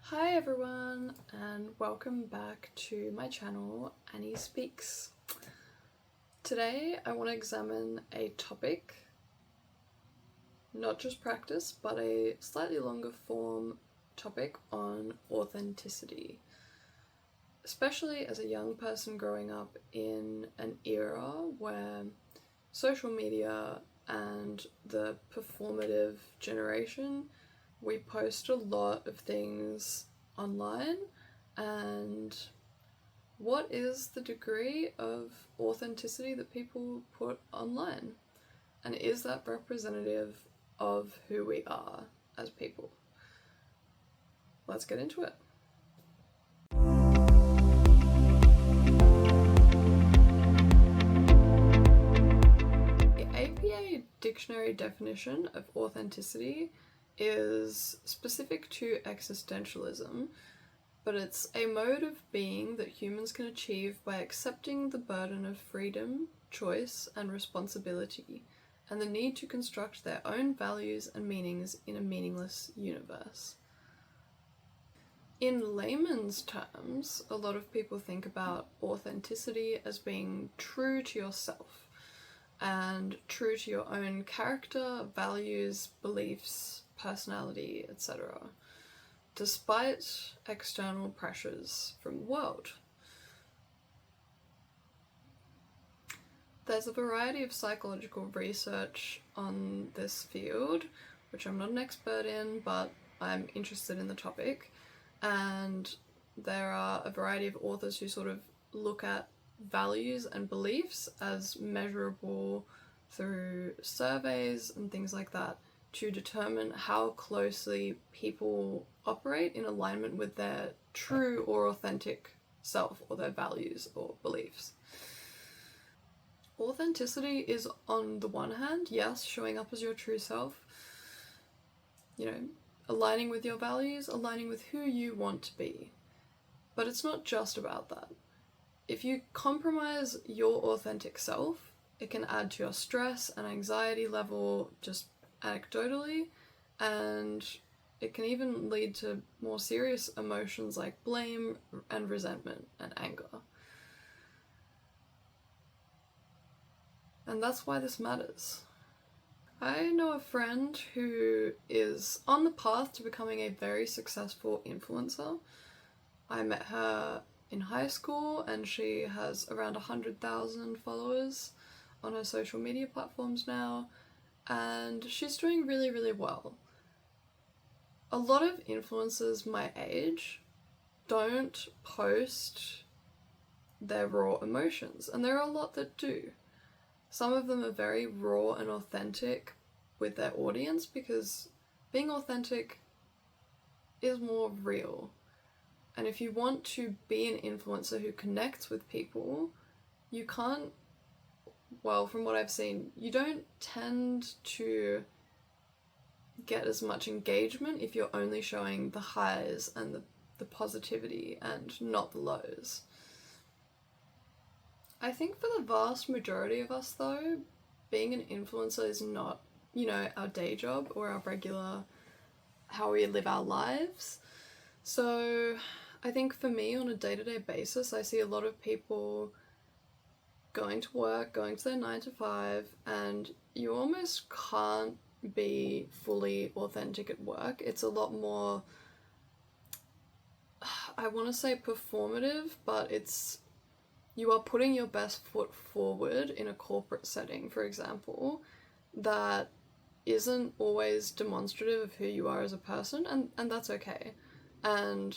Hi everyone, and welcome back to my channel, Annie Speaks. Today I want to examine a topic, not just practice, but a slightly longer form topic on authenticity. Especially as a young person growing up in an era where social media and the performative generation, we post a lot of things online, and what is the degree of authenticity that people put online? And is that representative of who we are as people? Let's get into it. The APA dictionary definition of authenticity is specific to existentialism, but it's a mode of being that humans can achieve by accepting the burden of freedom, choice, and responsibility, and the need to construct their own values and meanings in a meaningless universe. In layman's terms, a lot of people think about authenticity as being true to yourself and true to your own character, values, beliefs, personality, etc., despite external pressures from the world. There's a variety of psychological research on this field, which I'm not an expert in, but I'm interested in the topic, and there are a variety of authors who sort of look at values and beliefs as measurable through surveys and things like that to determine how closely people operate in alignment with their true or authentic self or their values or beliefs. Authenticity is, on the one hand, yes, showing up as your true self, aligning with your values, aligning with who you want to be. But it's not just about that. If you compromise your authentic self, it can add to your stress and anxiety level just anecdotally, and it can even lead to more serious emotions like blame and resentment and anger. And that's why this matters. I know a friend who is on the path to becoming a very successful influencer. I met her in high school and she has around 100,000 followers on her social media platforms now, and she's doing really, really well. A lot of influencers my age don't post their raw emotions, and there are a lot that do. Some of them are very raw and authentic with their audience because being authentic is more real. And if you want to be an influencer who connects with people, you can't, well, from what I've seen, you don't tend to get as much engagement if you're only showing the highs and the positivity and not the lows. I think for the vast majority of us though, being an influencer is not, our day job or our regular, how we live our lives. So I think for me on a day-to-day basis, I see a lot of people going to work, going to their 9 to 5, and you almost can't be fully authentic at work. It's a lot more, I want to say performative, but you are putting your best foot forward in a corporate setting, for example, that isn't always demonstrative of who you are as a person, and that's okay. And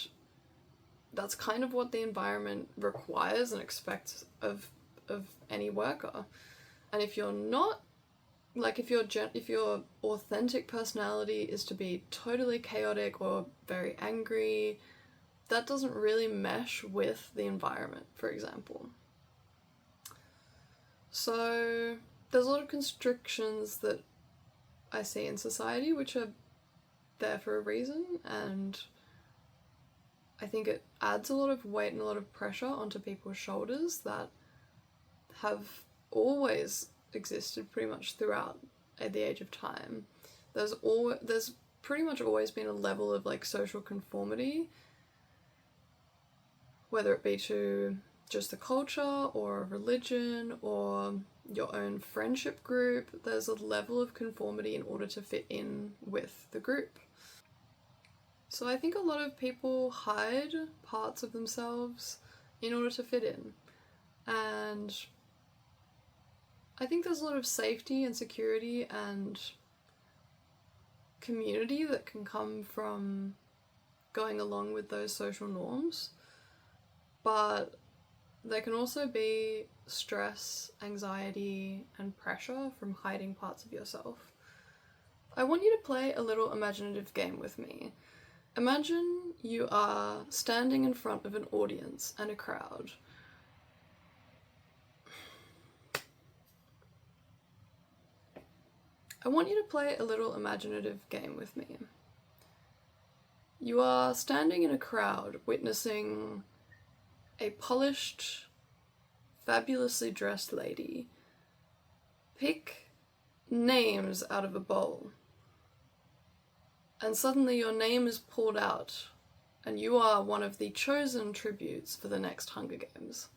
that's kind of what the environment requires and expects of any worker. And if you're not, like if your authentic personality is to be totally chaotic or very angry, that doesn't really mesh with the environment, for example. So there's a lot of constrictions that I see in society which are there for a reason, and I think it adds a lot of weight and a lot of pressure onto people's shoulders that have always existed pretty much throughout the age of time. There's pretty much always been a level of like social conformity, whether it be to just the culture or religion or your own friendship group. There's a level of conformity in order to fit in with the group. So I think a lot of people hide parts of themselves in order to fit in. And I think there's a lot of safety and security and community that can come from going along with those social norms. But there can also be stress, anxiety, and pressure from hiding parts of yourself. I want you to play a little imaginative game with me. Imagine you are standing in front of an audience and a crowd. I want you to play a little imaginative game with me. You are standing in a crowd witnessing a polished, fabulously dressed lady pick names out of a bowl. And suddenly your name is pulled out and you are one of the chosen tributes for the next Hunger Games.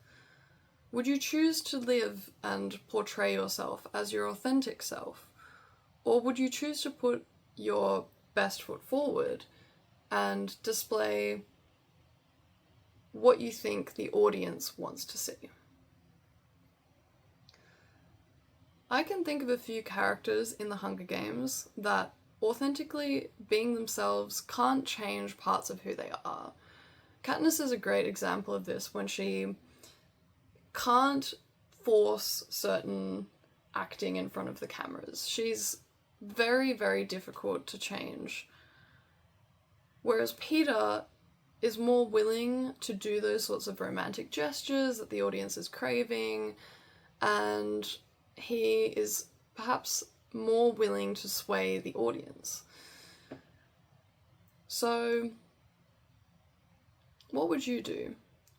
Would you choose to live and portray yourself as your authentic self? Or would you choose to put your best foot forward and display what you think the audience wants to see? I can think of a few characters in the Hunger Games that authentically being themselves can't change parts of who they are. Katniss is a great example of this when she can't force certain acting in front of the cameras. She's very, very difficult to change. Whereas Peter is more willing to do those sorts of romantic gestures that the audience is craving, and he is perhaps more willing to sway the audience. So, what would you do?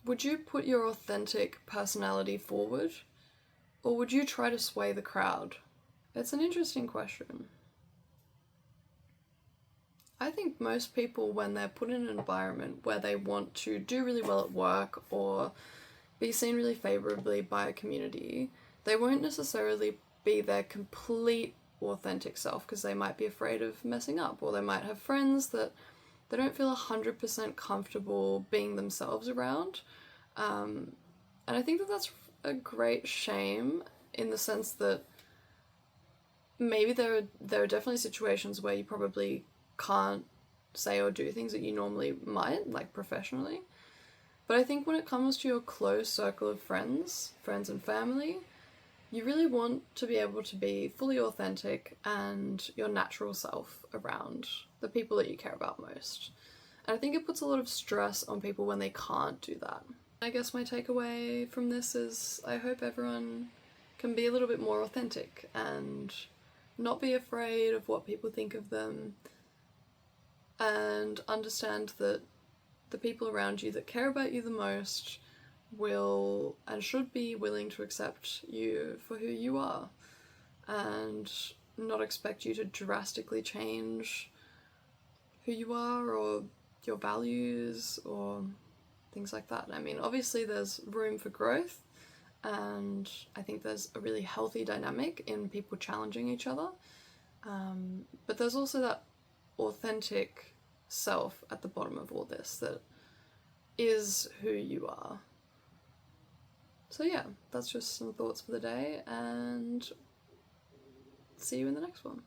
Would you put your authentic personality forward, or would you try to sway the crowd? It's an interesting question. I think most people, when they're put in an environment where they want to do really well at work or be seen really favourably by a community, they won't necessarily be their complete authentic self because they might be afraid of messing up, or they might have friends that they don't feel 100% comfortable being themselves around. And I think that that's a great shame, in the sense that maybe there are definitely situations where you probably can't say or do things that you normally might, like professionally. But I think when it comes to your close circle of friends and family, you really want to be able to be fully authentic and your natural self around the people that you care about most. And I think it puts a lot of stress on people when they can't do that. I guess my takeaway from this is I hope everyone can be a little bit more authentic and not be afraid of what people think of them, and understand that the people around you that care about you the most will and should be willing to accept you for who you are, and not expect you to drastically change who you are or your values or things like that. I mean, obviously there's room for growth, and I think there's a really healthy dynamic in people challenging each other, but there's also that authentic self at the bottom of all this that is who you are. So yeah, that's just some thoughts for the day, and see you in the next one.